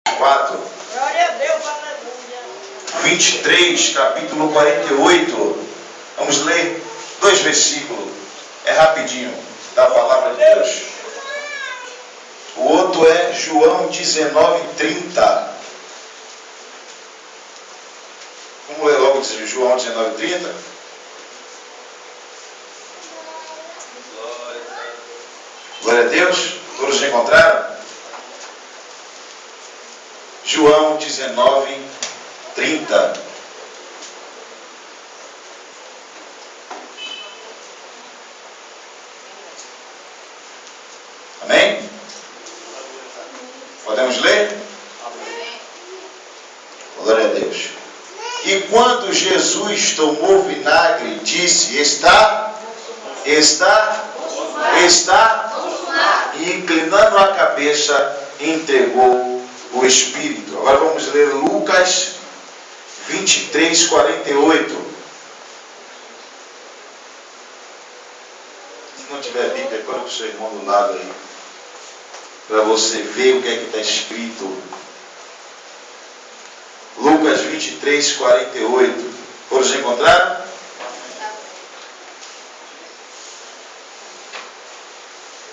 4. Glória a Deus, aleluia. 23, capítulo 48. Vamos ler 2 versículos. É rapidinho, da palavra de Deus. O outro é João 19:30. Vamos ler logo João 19:30. Glória a Deus. Todos encontraram? João 19:30. Amém? Podemos ler? Glória a Deus. E quando Jesus tomou vinagre, disse: Está. E inclinando a cabeça, entregou o Espírito. Agora vamos ler Lucas 23:48. Se não tiver Bíblia, coloque o seu irmão do lado aí, para você ver o que é que está escrito. Lucas 23:48. Todos encontraram?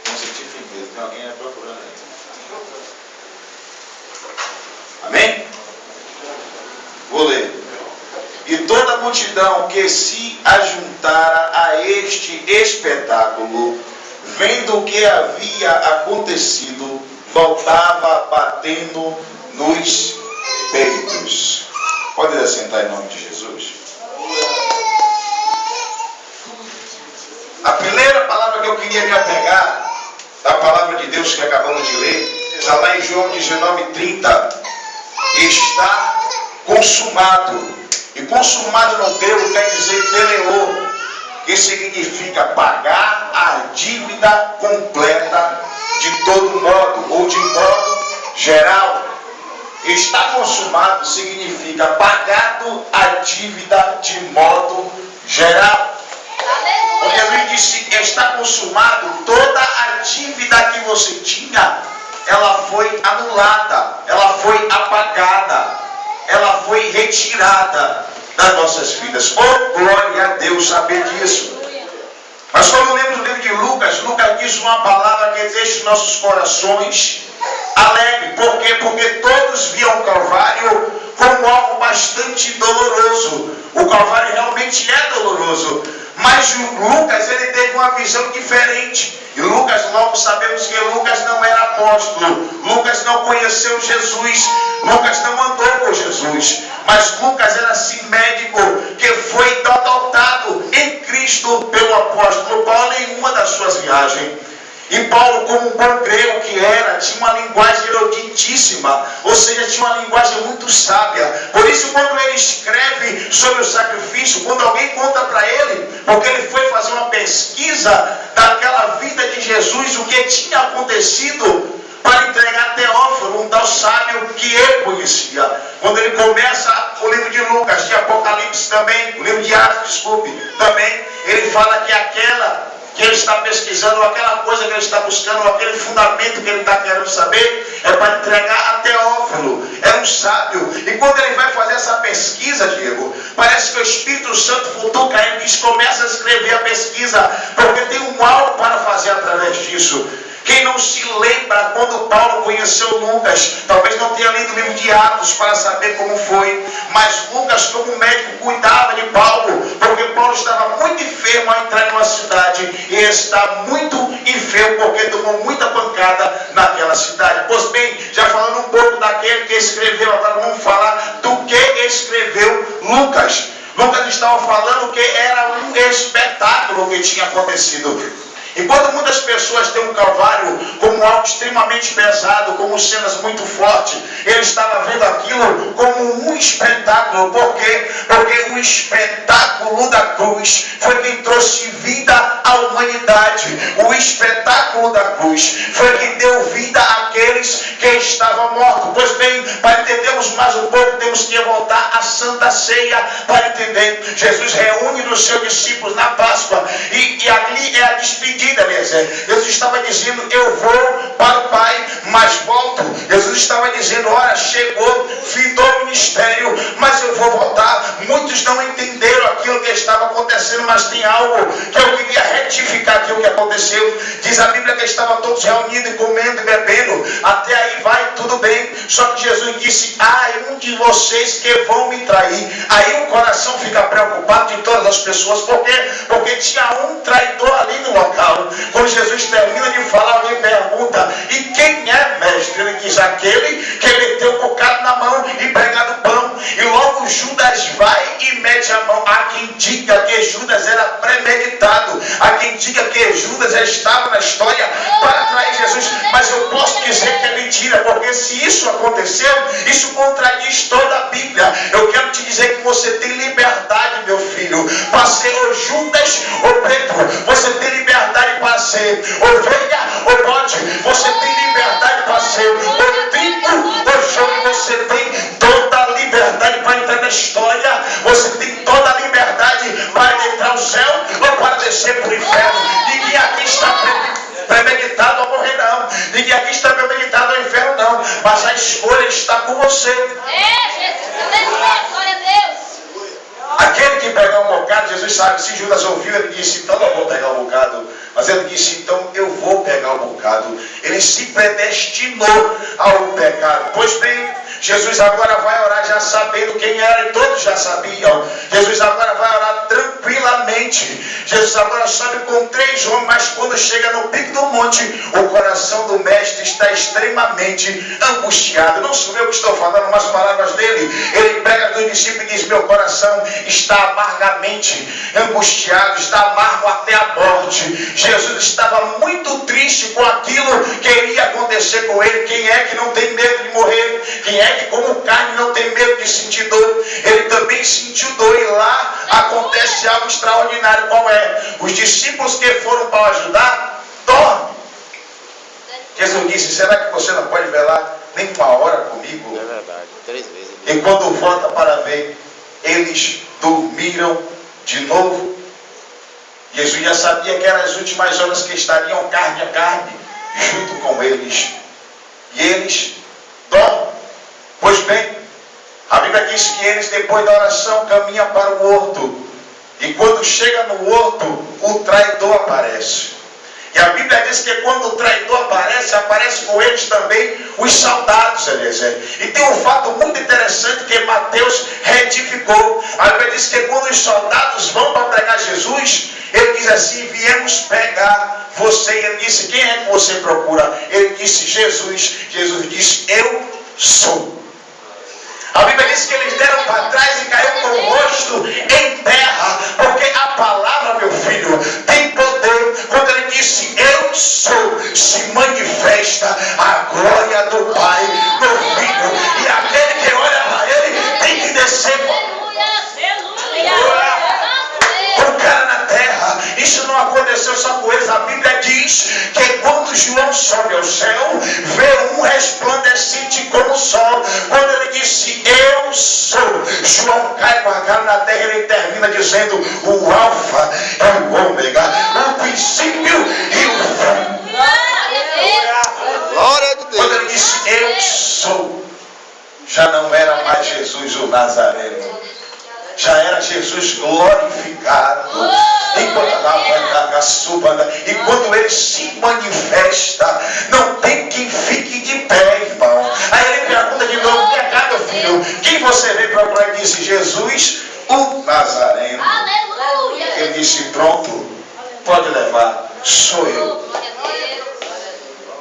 Não senti firmeza, tem alguém aí procurando aí. Amém? Vou ler. E toda a multidão que se ajuntara a este espetáculo, vendo o que havia acontecido, voltava batendo nos peitos. Pode assentar em nome de Jesus. A primeira palavra que eu queria me apegar, da palavra de Deus que acabamos de ler, está lá em João 19:30. Está consumado. E consumado no grego quer dizer teleô, que significa pagar a dívida completa de todo modo, ou de modo geral. Está consumado significa pagado a dívida de modo geral. Quando Jesus disse que está consumado, toda a dívida que você tinha, ela foi anulada, ela foi apagada, ela foi retirada das nossas vidas. Oh, glória a Deus saber disso. Mas quando lemos o livro de Lucas, Lucas diz uma palavra que deixa nossos corações alegres. Por quê? Porque todos viam o Calvário como algo bastante doloroso. O Calvário realmente é doloroso. Mas Lucas, ele teve uma visão diferente. E Lucas, logo sabemos que Lucas não era apóstolo. Lucas não conheceu Jesus. Lucas não andou com Jesus. Mas Lucas era assim médico, que foi adotado em Cristo pelo apóstolo Paulo em uma das suas viagens. E Paulo, como um bom grego que era, tinha uma linguagem eruditíssima, ou seja, tinha uma linguagem muito sábia. Por isso, quando ele escreve sobre o sacrifício, quando alguém conta para ele, porque ele foi fazer uma pesquisa daquela vida de Jesus, o que tinha acontecido, para entregar a Teófilo, um tal sábio que ele conhecia. Quando ele começa o livro de Lucas, de Apocalipse também, o livro de Atos, desculpe, também, ele fala que aquela que ele está pesquisando, aquela coisa que ele está buscando, aquele fundamento que ele está querendo saber, é para entregar a Teófilo. É um sábio. E quando ele vai fazer essa pesquisa, Diego, parece que o Espírito Santo futuca ele e diz: começa a escrever a pesquisa, porque tem um algo para fazer através disso. Quem não se lembra quando Paulo conheceu Lucas, talvez não tenha lido o livro de Atos para saber como foi, mas Lucas, como médico, cuidava de Paulo, porque Paulo estava muito enfermo ao entrar numa cidade, e está muito enfermo porque tomou muita pancada naquela cidade. Pois bem, já falando um pouco daquele que escreveu, agora vamos falar do que escreveu Lucas. Lucas estava falando que era um espetáculo que tinha acontecido. Enquanto muitas pessoas têm um Calvário como algo extremamente pesado, como cenas muito fortes, ele estava vendo aquilo como um espetáculo. Por quê? Porque o espetáculo da cruz foi quem trouxe vida à humanidade. O espetáculo da cruz foi quem deu vida àqueles que estavam mortos. Pois bem, para entendermos mais um pouco, temos que voltar à Santa Ceia para entender. Jesus reúne os seus discípulos na Páscoa e ali é a despedida. Jesus estava dizendo: eu vou para o Pai, mas volto. Jesus estava dizendo: dizendo, olha, chegou, findou o ministério, mas eu vou voltar. Muitos não entenderam aquilo que estava acontecendo, mas tem algo que eu queria retificar aquilo que aconteceu. Diz a Bíblia que estavam todos reunidos, comendo e bebendo. Até aí vai tudo bem. Só que Jesus disse, é um de vocês que vão me trair. Aí o coração fica preocupado de todas as pessoas. Por quê? Porque tinha um traidor ali no local. Quando Jesus termina de falar, alguém pergunta, e quem é, mestre? Ele diz, aquele que meteu o bocado na mão e prega no pão. E logo Judas vai e mete a mão. Há quem diga que Judas era premeditado. Há quem diga que Judas já estava na história para trair Jesus. Mas eu posso dizer que é mentira, porque se isso aconteceu, isso contradiz toda a Bíblia. Eu quero te dizer que você tem liberdade, meu filho, para ser o Judas ou Pedro. Você tem liberdade para ser ovelha ou bode. Você tem liberdade para ser o trigo ou joio. Você tem toda a liberdade para entrar na história. Você tem toda a liberdade para entrar ao céu ou para descer para o inferno. Ninguém aqui está premeditado a morrer, não. Ninguém aqui está premeditado ao inferno, não. Mas a escolha está com você. Glória a Deus. Aquele que pegar um bocado, Jesus sabe, se Judas ouviu, ele disse, então eu vou pegar um bocado. Mas ele disse, então eu vou pegar um bocado. Ele se predestinou ao pecado. Pois bem, Jesus agora vai orar já sabendo quem era, e todos já sabiam. Jesus agora vai orar tranquilamente. Jesus agora sobe com 3 homens, mas quando chega no pico do monte, o coração do mestre está extremamente angustiado. Não sou eu que estou falando, mas palavras dele. Ele prega dos discípulos e diz, meu coração está amargamente angustiado, está amargo até a morte. Jesus estava muito triste com aquilo que iria acontecer com ele. Quem é que não tem medo de morrer? Quem é que como carne não tem medo de sentir dor? Ele também sentiu dor, e lá acontece algo extraordinário. Qual é? Os discípulos que foram para ajudar, dormem. Jesus disse, será que você não pode velar nem uma hora comigo? É verdade, 3 vezes. E quando volta para ver, eles dormiram de novo. Jesus já sabia que eram as últimas horas que estariam carne a carne junto com eles. E eles dormem. Pois bem, a Bíblia diz que eles, depois da oração, caminham para o horto. E quando chega no horto, o traidor aparece. E a Bíblia diz que quando o traidor aparece, aparece com eles também os soldados, Eliezer. E tem um fato muito interessante que Mateus retificou. A Bíblia diz que quando os soldados vão para pregar Jesus, ele diz assim, viemos pegar você. E ele disse, quem é que você procura? Ele disse, Jesus. Jesus disse, eu sou. A Bíblia diz que eles deram para trás e caiu com o rosto em terra, porque a palavra, meu filho, tem poder. Quando ele disse, eu sou, se manifesta a glória do Pai no Filho. E aquele que olha para ele tem que descer com o cara na terra. Isso não aconteceu só com eles. A Bíblia diz que quando João sobe ao céu, vê um resplandecente como o sol. Quando ele disse, eu sou, João cai com a cara na terra. Ele termina dizendo, o alfa é o ômega, o princípio e o fim. Glória a Deus. Quando ele disse, eu sou, já não era mais Jesus o Nazareno, já era Jesus glorificado. E quando ele se manifesta, não tem quem fique de pé, irmão. Aí ele pergunta de novo, vem cá, meu filho, quem você veio procurar? Ele disse, Jesus o Nazareno. Aleluia. Ele disse, pronto, pode levar, sou eu.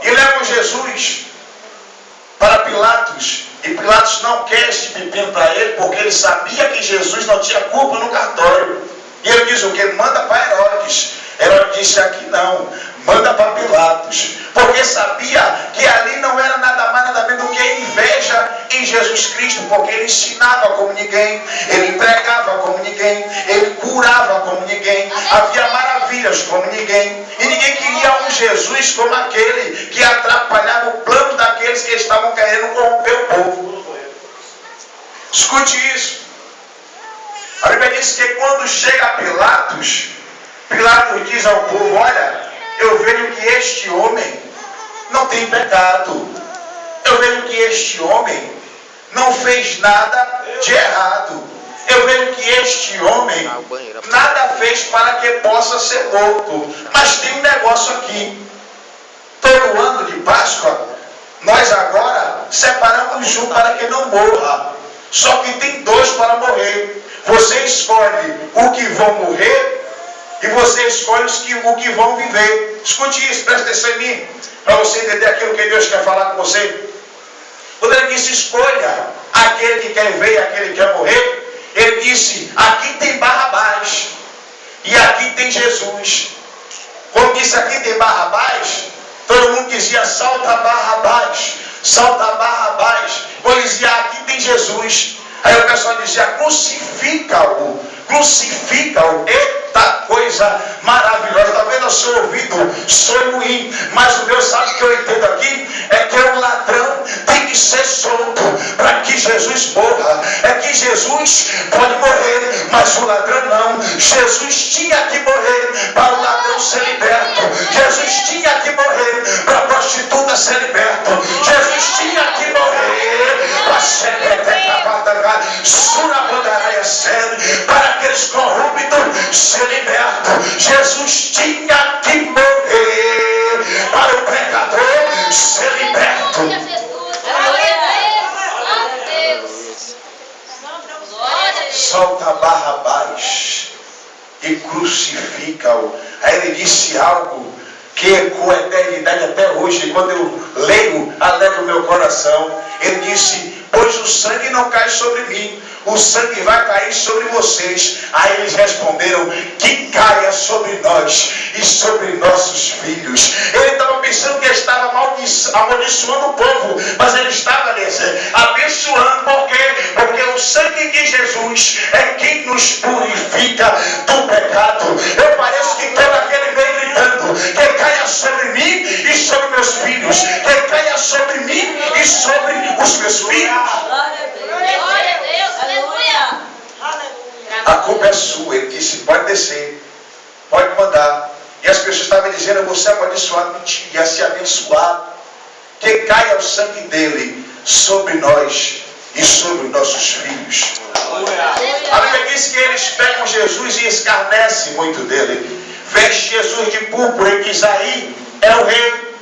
E levam Jesus para Pilatos. E Pilatos não quer este pepino para ele, porque ele sabia que Jesus não tinha culpa no cartório. E ele diz o que? Manda para Herodes. Herodes disse, aqui não, manda para Pilatos. Porque sabia que ali não era nada mais, nada menos do que inveja em Jesus Cristo. Porque ele ensinava como ninguém, ele pregava como ninguém, ele curava como ninguém, havia maravilhas como ninguém. E ninguém queria um Jesus como aquele que atrapalhava o plano daqueles que estavam querendo corromper o povo. Escute isso. A Bíblia diz que quando chega a Pilatos, Pilatos diz ao povo, olha, eu vejo que este homem não tem pecado. Eu vejo que este homem não fez nada de errado. Eu vejo que este homem nada fez para que possa ser morto. Mas tem um negócio aqui. Todo ano de Páscoa, nós agora separamos um para que não morra. Só que tem dois para morrer. Você escolhe o que vão morrer e você escolhe o que vão viver. Escute isso, presta atenção em mim, para você entender aquilo que Deus quer falar com você. Quando ele disse escolha aquele que quer ver e aquele que quer morrer, ele disse, aqui tem Barrabás e aqui tem Jesus. Quando disse aqui tem Barrabás, todo mundo dizia solta Barrabás, solta Barrabás. Quando dizia aqui tem Jesus, aí o pessoal dizia crucifica-o, crucifica-o. Eita coisa maravilhosa. Está vendo o seu ouvido? Sou ruim, mas o meu, sabe o que eu entendo aqui? É que o ladrão tem que ser solto para que Jesus morra. É que Jesus pode morrer, mas o ladrão não. Jesus tinha que morrer para o ladrão ser liberto. Jesus tinha que morrer para a prostituta ser liberto. Jesus tinha que morrer para aqueles corruptos ser libertos. Jesus tinha que morrer para o pecador ser liberto. Solta Barrabás e crucifica-o. Aí ele disse algo que ecoa a eternidade até hoje. E quando eu leio, alegra o meu coração. Ele disse, pois o sangue não cai sobre mim, o sangue vai cair sobre vocês. Aí eles responderam, que caia sobre nós e sobre nossos filhos. Ele estava pensando que estava amaldiçoando o povo, mas ele estava abençoando. Por quê? Porque o sangue de Jesus é quem nos purifica do pecado. Eu pareço que todo aquele meio gritando, que caia sobre mim e sobre meus filhos, que caia sobre mim e sobre os meus filhos. A culpa é sua. Ele disse, pode descer, pode mandar. E as pessoas estavam dizendo, você é amaldiçoado. Mentira, se abençoado. Que caia o sangue dele sobre nós e sobre nossos filhos. A Bíblia diz que eles pegam Jesus e escarnecem muito dele. Veste Jesus de púrpura e diz, aí é o rei.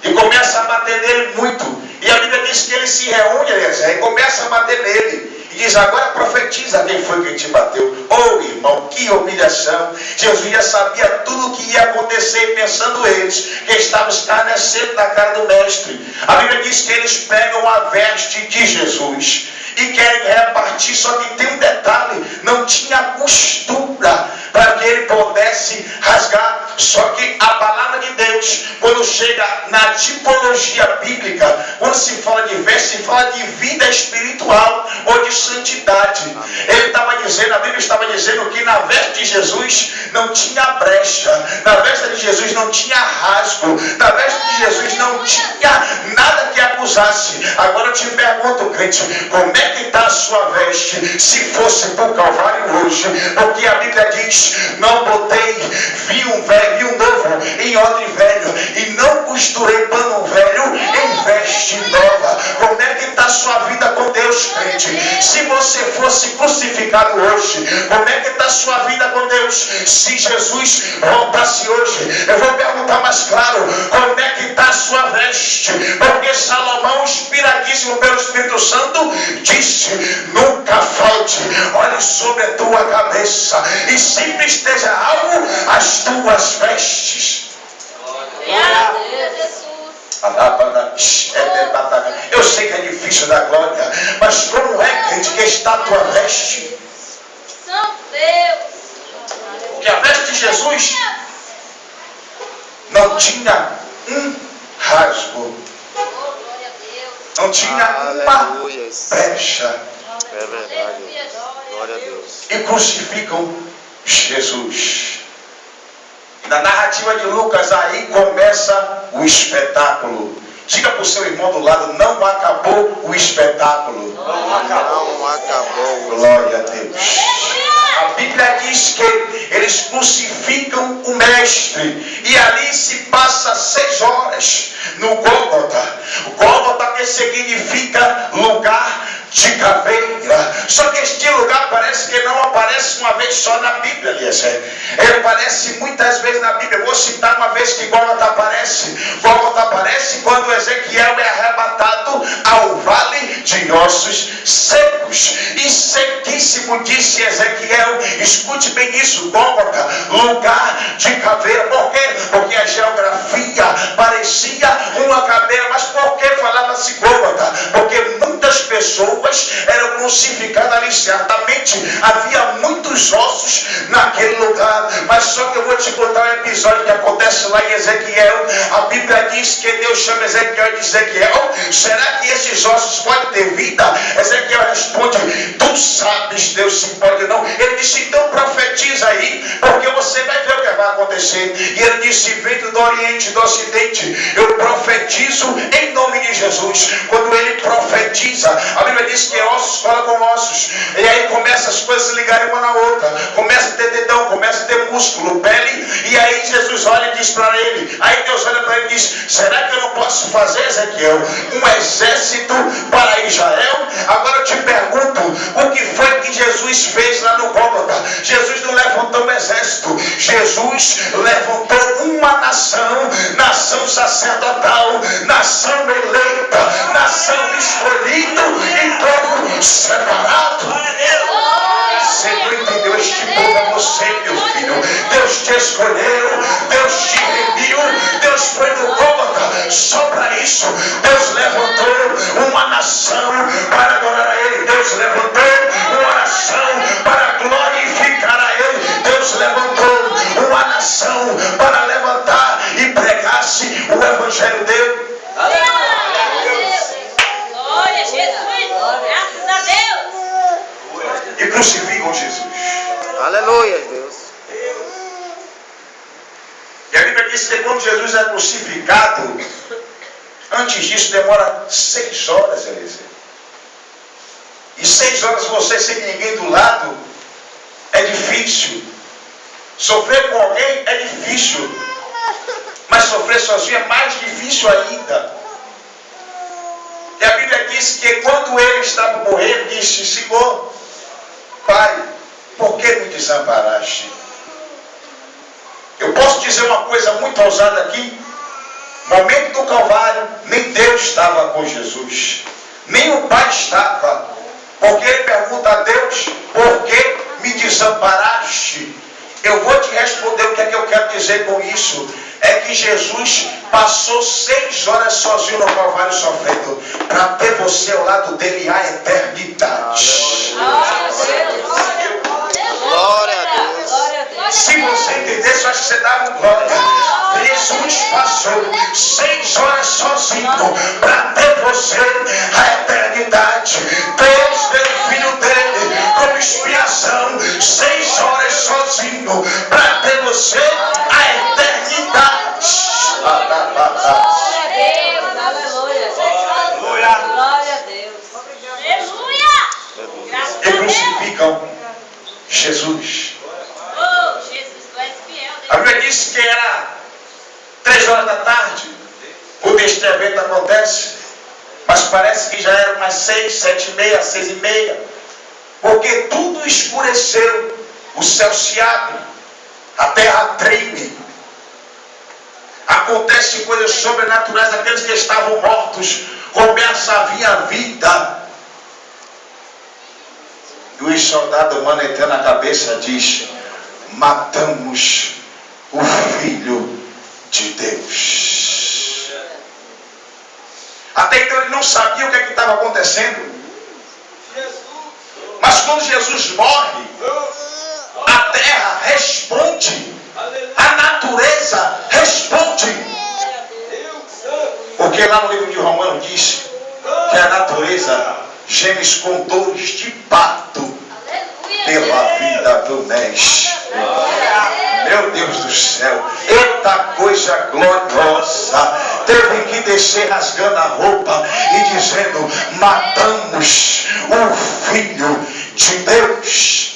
E começa a bater nele muito. E a Bíblia diz que ele se reúne, e começa a bater nele. E diz, agora profetiza quem foi que te bateu. Oh irmão, que humilhação. Jesus já sabia tudo o que ia acontecer, pensando eles que estavam escarnecendo na cara do mestre. A Bíblia diz que eles pegam a veste de Jesus e querem repartir, só que tem um detalhe, não tinha costura para que ele pudesse rasgar. Só que a palavra de Deus, quando chega na tipologia bíblica, quando se fala de veste, se fala de vida espiritual ou de santidade. Ele estava dizendo, a Bíblia estava dizendo que na veste de Jesus não tinha brecha, na veste de Jesus não tinha rasgo, na veste de Jesus não tinha nada que acusasse. Agora eu te pergunto, crente, como é que está a sua veste se fosse para o Calvário hoje? Porque a Bíblia diz, não botei vinho novo em odre velho, e não costurei pano velho em veste nova. Como é que está a sua vida com Deus, crente? Se você fosse crucificado hoje, como é que está a sua vida com Deus? Se Jesus voltasse hoje, eu vou perguntar mais claro, como é que está a sua veste? Porque Salomão, inspiradíssimo pelo Espírito Santo, disse, nunca falte, olhe sobre a tua cabeça e sempre esteja alvo as tuas vestes. Eu sei que é difícil dar glória, mas como é, crente, que está a tua veste? São Deus. Porque a veste de Jesus não tinha um rasgo, não tinha uma brecha. É verdade. Glória a Deus. E crucificam Jesus. Na narrativa de Lucas, aí começa o espetáculo. Diga para o seu irmão do lado, não acabou o espetáculo. Não acabou. Glória a Deus. A Bíblia diz que eles crucificam o mestre. E ali se passa 6 horas no Gólgota. O Gólgota que significa lugar de caveira. Só que este lugar parece que não aparece uma vez só na Bíblia, Eliezer. Ele aparece muitas vezes na Bíblia. Eu vou citar uma vez que Gólgota aparece. Gólgota aparece quando Ezequiel é arrebatado ao vale de ossos secos. E sequíssimo, disse Ezequiel. Escute bem isso, Gólgota, lugar de caveira. Por quê? Porque a geografia parecia uma caveira. Mas por que falava-se Gólgota? Porque muitas pessoas eram crucificadas ali. Certamente havia muitos ossos naquele lugar. Mas só que eu vou te contar um episódio que acontece lá em Ezequiel. A Bíblia diz que Deus chama Ezequiel de Ezequiel. Será que esses ossos podem ter vida? Ezequiel responde: tu sabes, Deus, se pode ou não. Ele disse: então profetiza aí, porque você vai ver o que vai acontecer. E ele disse: vindo do Oriente, do Ocidente, eu profetizo em nome de Jesus. Quando ele profetiza, a Bíblia diz que ossos falam com ossos. E aí começa as coisas se ligarem uma na outra. Começa a ter dedão, começa a ter músculo, pele. E aí Jesus olha e diz para ele. Aí Deus olha para ele e diz: será que eu não posso fazer, Ezequiel, um exército para Israel? Agora eu te pergunto, o que foi que Jesus fez lá no Gólgota? Jesus não levantou um exército. Jesus levantou uma nação, nação sacerdotal, nação eleita, nação escolhida e povo separado. Você não entendeu? Este povo é você, meu filho. Deus te escolheu, Deus te remiu, Deus foi no Gólgota só para isso. Deus levantou uma nação para adorar a Ele. Deus levantou uma nação para glorificar a Ele. Deus levantou uma nação para levantar e pregar-se o Evangelho dele. Glória a Jesus, graças a Deus. E crucificam Jesus. Aleluia, Deus. E a Bíblia diz que quando Jesus é crucificado, antes disso demora 6 horas, Eliezer. E 6 horas você sem ninguém do lado é difícil. Sofrer com alguém é difícil. Mas sofrer sozinho é mais difícil ainda. E a Bíblia diz que quando ele estava por morrer, disse: Senhor, Pai, por que me desamparaste? Eu posso dizer uma coisa muito ousada aqui. No momento do Calvário, nem Deus estava com Jesus, nem o Pai estava. Porque ele pergunta a Deus: por que me desamparaste? Eu vou te responder o que é que eu quero dizer com isso. É que Jesus passou 6 horas sozinho no Calvário sofrendo, para ter você ao lado dele a eternidade. Glória a Deus. Se você entendesse, eu acho que você dava um glória. Jesus passou 6 horas sozinho para ter você a eternidade. Deus deu o Filho dele como expiação, 6 horas sozinho para ter você a eternidade. Glória a Deus. E crucificam Jesus. Oh, Jesus, tu és fiel. A Bíblia disse que era 3 horas da tarde, quando este evento acontece, mas parece que já era umas 6, 7h30, 6h30, porque tudo escureceu, o céu se abre, a terra treme, acontecem coisas sobrenaturais, aqueles que estavam mortos começam a vir a vida. E o soldado humano entrando na cabeça diz: matamos o Filho de Deus. Até então ele não sabia o que estava acontecendo. Mas quando Jesus morre, a terra responde, a natureza responde. Porque lá no livro de Romanos diz que a natureza geme com dores de parto pela vida do Mestre. Meu Deus do céu, eita coisa gloriosa. Teve que descer rasgando a roupa e dizendo: matamos o Filho de Deus.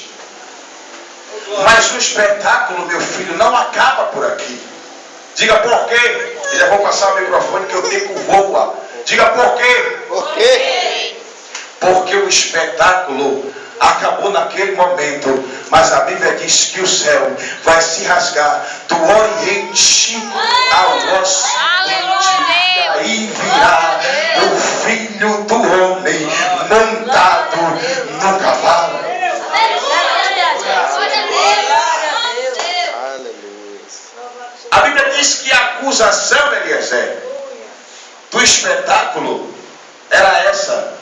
Mas o espetáculo, meu filho, não acaba por aqui. Diga por quê. Eu já vou passar o microfone que o tempo voa. Diga por quê. Por quê? porque o espetáculo acabou naquele momento. Mas a Bíblia diz que o céu vai se rasgar do Oriente ao Ocidente. Aí virá o Filho do Homem montado no cavalo. A Bíblia diz que a acusação, Eliezer, do espetáculo era essa: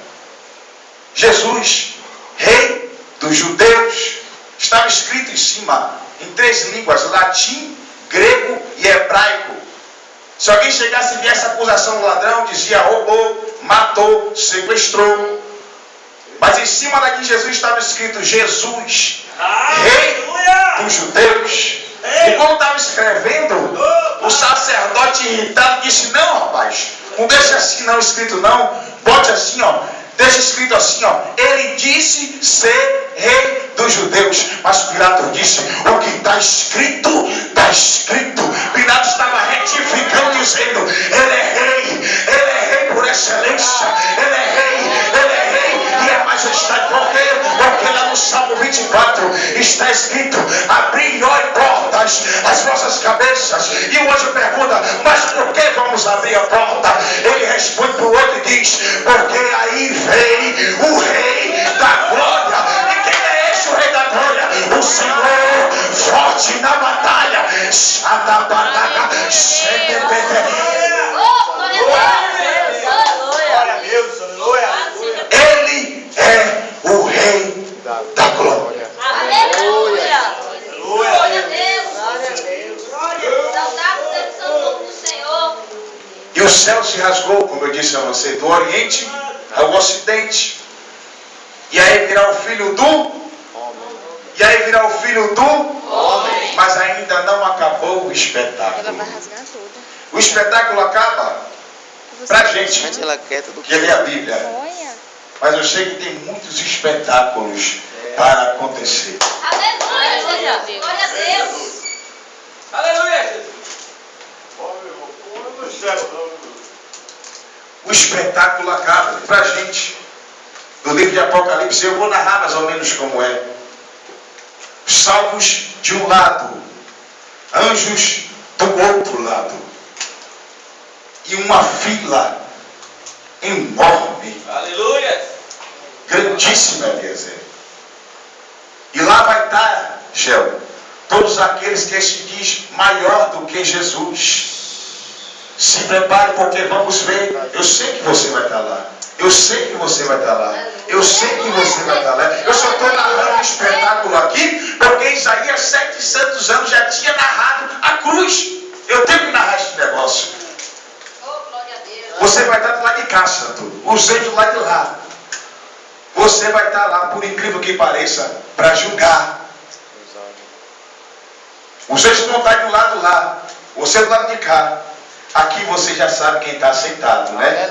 Jesus, rei dos judeus. Estava escrito em cima, em 3 línguas: latim, grego e hebraico. Se alguém chegasse e viesse a acusação do ladrão, dizia roubou, matou, sequestrou. Mas em cima da de Jesus estava escrito Jesus, rei dos judeus. E quando estava escrevendo, o sacerdote irritado disse: não, rapaz, não deixa assim não escrito não, bote assim, ó, deixa escrito assim, ó, ele disse ser rei dos judeus. Mas Pilatos disse: o que está escrito, está escrito. Pilatos estava retificando, dizendo: ele é rei por excelência, ele é rei, e a majestade. Porque lá no Salmo 24 está escrito: abri, ó portas, as vossas cabeças. E o anjo pergunta: mas por que vamos abrir a porta? Ele responde para o outro e diz: porque aí vem o rei da glória. E quem é esse o rei da glória? O Senhor forte na batalha. Ele é o rei da glória. Aleluia. Glória a Deus. Saudado seja o nome do Senhor. E o céu se rasgou, como eu disse a você, do Oriente ao Ocidente. E aí virá o filho do homem. E aí virá o filho do homem. Mas ainda não acabou o espetáculo. Ela vai rasgar tudo. O espetáculo acaba pra gente que lê a Bíblia. Sonha. Mas eu sei que tem muitos espetáculos para acontecer. Aleluia. Glória a Deus. Aleluia. O espetáculo acaba pra gente. No livro de Apocalipse eu vou narrar mais ou menos como é. Salvos de um lado, anjos do outro lado, e uma fila enorme, Aleluia. grandíssima, Eliezer. E lá vai estar, Gel, todos aqueles que se diz maior do que Jesus. Se prepare, porque vamos ver. Eu sei que você vai estar lá. Eu sei que você vai estar lá. Eu sei que você vai estar lá. Eu só estou narrando um espetáculo aqui, porque Isaías 700 anos já tinha narrado a cruz. Eu tenho que narrar esse negócio. Você vai estar do lado de cá, santo. Os anjos do lado de lá. Você vai estar lá, por incrível que pareça, para julgar. Os anjos não estão do lado lá. Você do lado de cá. Aqui você já sabe quem está aceitado, né?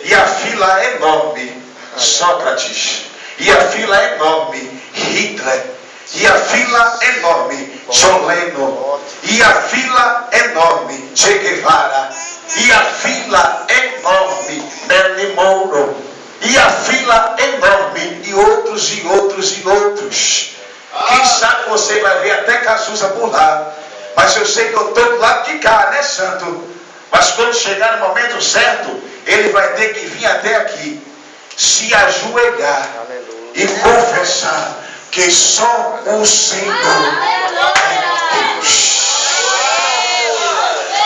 E a fila é enorme, Sócrates. E a fila é enorme, Hitler. E a fila é enorme, John Lennon. E a fila é enorme, Che Guevara. E a fila é enorme, Marilyn Monroe. E a fila é enorme, e outros, e outros, e outros. Quem sabe você vai ver até Cazuza por lá. Mas eu sei que eu estou do lado de cá, né, santo? Mas quando chegar no momento certo, ele vai ter que vir até aqui, se ajoelhar e confessar que só o Senhor é Deus.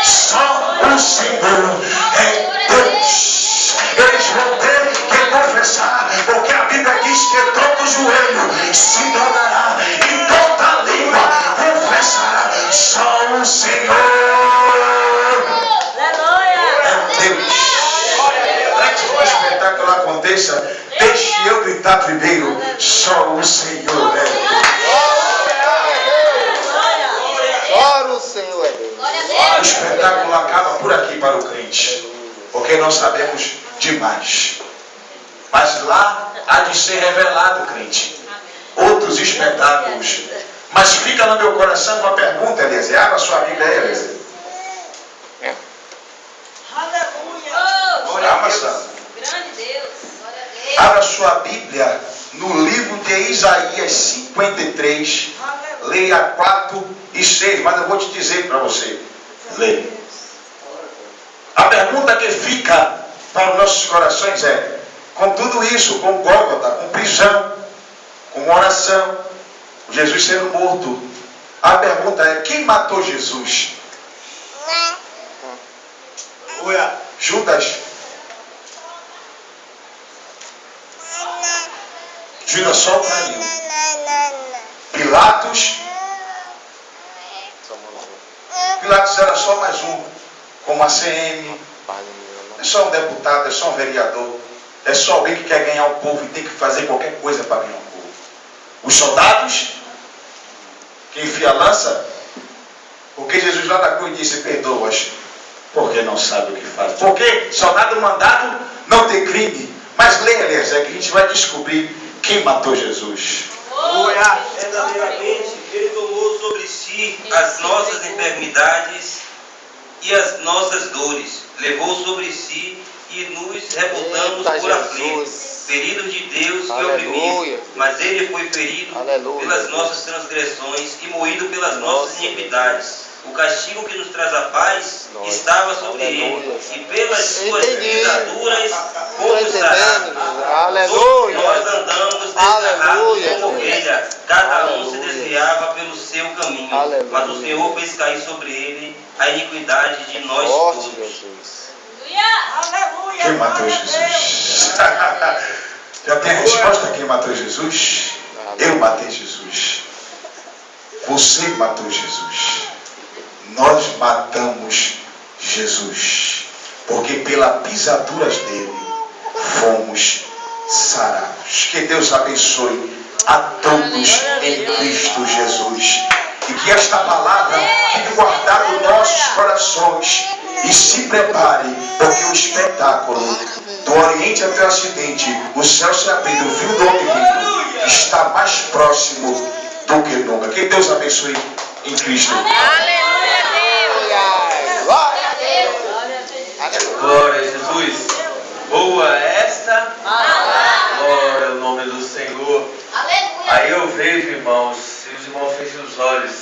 Só o Senhor é Deus. Eles vão ter que confessar, porque a Bíblia diz que todo joelho se dobrará e toda língua confessará. Só o Senhor é Deus. Antes que o espetáculo aconteça, deixe eu gritar primeiro: só o Senhor é Deus. Só o Senhor é Deus. O espetáculo acaba por aqui para o crente, porque nós sabemos demais. Mas lá há de ser revelado, crente, outros espetáculos. Mas fica no meu coração uma pergunta, Eliezer. Abra sua Bíblia aí, Eliezer. Aleluia. Calma, santo. Grande Abra sua Bíblia no livro de Isaías 53. Leia 4 e 6. Mas eu vou te dizer para você. Leia. A pergunta que fica para os nossos corações é: com tudo isso, com Gólgota, com prisão, com oração, Jesus sendo morto, a pergunta é: quem matou Jesus? Judas. Judas só traiu. Pilatos era só mais um, como a CM. É só um deputado, é só um vereador. É só alguém que quer ganhar o povo e tem que fazer qualquer coisa para ganhar o povo. Os soldados que enfia a lança, porque Jesus lá na cruz disse: perdoa-as, porque não sabe o que faz. Porque soldado mandado não tem crime. Mas leia, Eliezer, que a gente vai descobrir quem matou Jesus. Verdadeiramente, Ele tomou sobre si as nossas enfermidades e as nossas dores. Levou sobre si e nos revoltamos por aflitos. Feridos de Deus e oprimidos. Mas Ele foi ferido pelas nossas transgressões e moído pelas nossas iniquidades. O castigo que nos traz a paz estava sobre Ele, e pelas suas pisaduras fomos sarados. Todos nós andamos desgarrados como ovelha, cada um se desviava pelo seu caminho, mas o Senhor fez cair sobre ele a iniquidade de nós todos. Quem matou Jesus? Já tem a resposta: quem matou Jesus? Eu matei Jesus. Você matou Jesus. Nós matamos Jesus, porque pelas pisaduras dele fomos sarados. Que Deus abençoe a todos em Cristo Jesus, e que esta palavra fique guardada nos nossos corações. E se prepare, porque o espetáculo do Oriente até o Ocidente, o céu se abrindo, o fio do homem vindo, está mais próximo do que nunca. Que Deus abençoe em Cristo. Glória a Jesus. Boa esta. Glória ao nome do Senhor. Aí eu vejo, irmãos, se os irmãos fecham os olhos,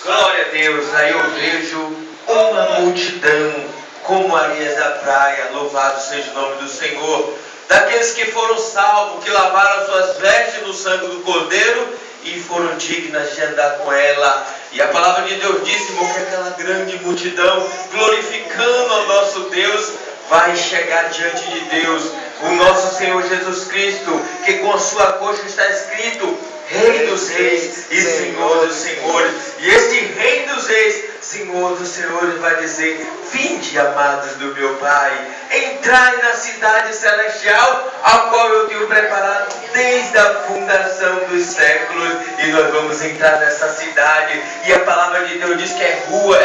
glória a Deus, aí eu vejo uma multidão como areias da praia. Louvado seja o nome do Senhor. Daqueles que foram salvos, que lavaram suas vestes no sangue do Cordeiro e foram dignas de andar com ela. E a palavra de Deus diz, irmão, que aquela grande multidão, glorificando ao nosso Deus, vai chegar diante de Deus, o nosso Senhor Jesus Cristo, que com a sua coxa está escrito: Rei dos Reis e Senhor dos Senhores. E este Rei dos Reis, Senhor dos Senhores, vai dizer: vinde, amados do meu Pai, entrai na cidade celestial, a qual eu tenho preparado desde a fundação dos séculos. E nós vamos entrar nessa cidade, e a palavra de Deus diz que é rua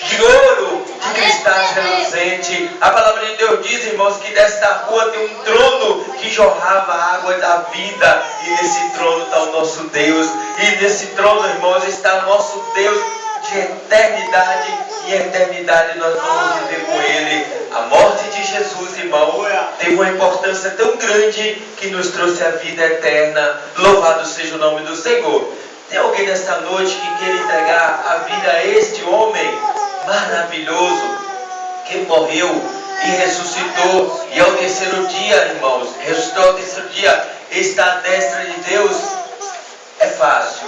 de ouro, de cristais reluzente. A palavra de Deus diz, irmãos, que desta rua tem um trono que jorrava a água da vida, e nesse trono está o nosso Deus, e nesse trono, irmãos, está nosso Deus de eternidade, e eternidade nós vamos viver com Ele. A morte de Jesus, irmão, teve uma importância tão grande que nos trouxe a vida eterna. Louvado seja o nome do Senhor. Tem alguém nesta noite que queira entregar a vida a este homem maravilhoso, que morreu e ressuscitou, e ao terceiro dia, irmãos, ressuscitou ao terceiro dia, está à destra de Deus? É fácil.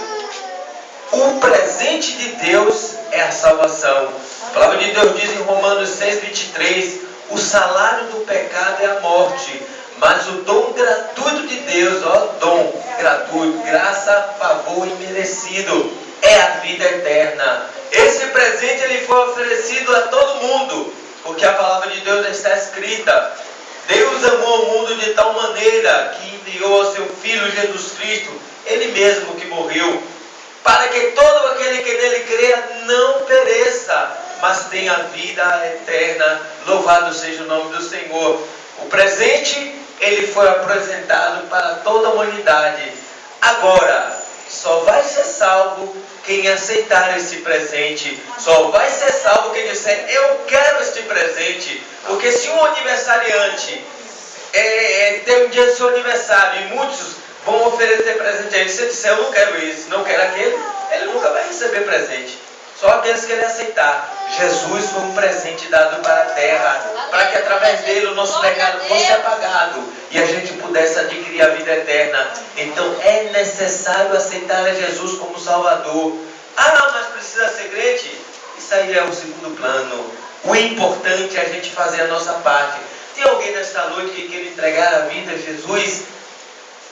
O presente de Deus é a salvação. A palavra de Deus diz em Romanos 6:23: o salário do pecado é a morte, mas o dom gratuito de Deus, dom gratuito, graça, favor imerecido, é a vida eterna. Esse presente ele foi oferecido a todo mundo, porque a palavra de Deus está escrita: Deus amou o mundo de tal maneira que enviou ao seu Filho Jesus Cristo, Ele mesmo que morreu, para que todo aquele que nele creia não pereça, mas tenha vida eterna. Louvado seja o nome do Senhor. O presente, ele foi apresentado para toda a humanidade. Agora, só vai ser salvo quem aceitar esse presente. Só vai ser salvo quem disser: eu quero este presente. Porque se um aniversariante tem um dia do seu aniversário e muitos vão oferecer presente a ele. Se ele disser, eu não quero isso, não quero aquele, ele nunca vai receber presente. Só aqueles que ele aceitar. Jesus foi um presente dado para a terra, para que através dele o nosso pecado fosse apagado e a gente pudesse adquirir a vida eterna. Então é necessário aceitar a Jesus como Salvador. Ah, mas precisa ser crente? Isso aí é o segundo plano. O importante é a gente fazer a nossa parte. Tem alguém nesta noite que quer entregar a vida a Jesus?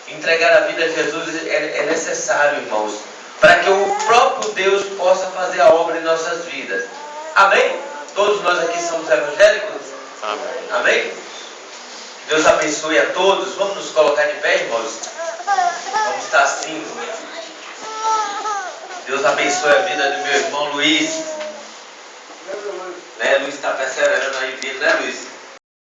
Entregar a vida a Jesus é necessário, irmãos, para que o próprio Deus possa fazer a obra em nossas vidas. Amém? Todos nós aqui somos evangélicos? Amém. Amém? Deus abençoe a todos. Vamos nos colocar de pé, irmãos? Vamos estar assim. Deus abençoe a vida do meu irmão Luiz. Luiz está perseverando aí vindo, né, Luiz?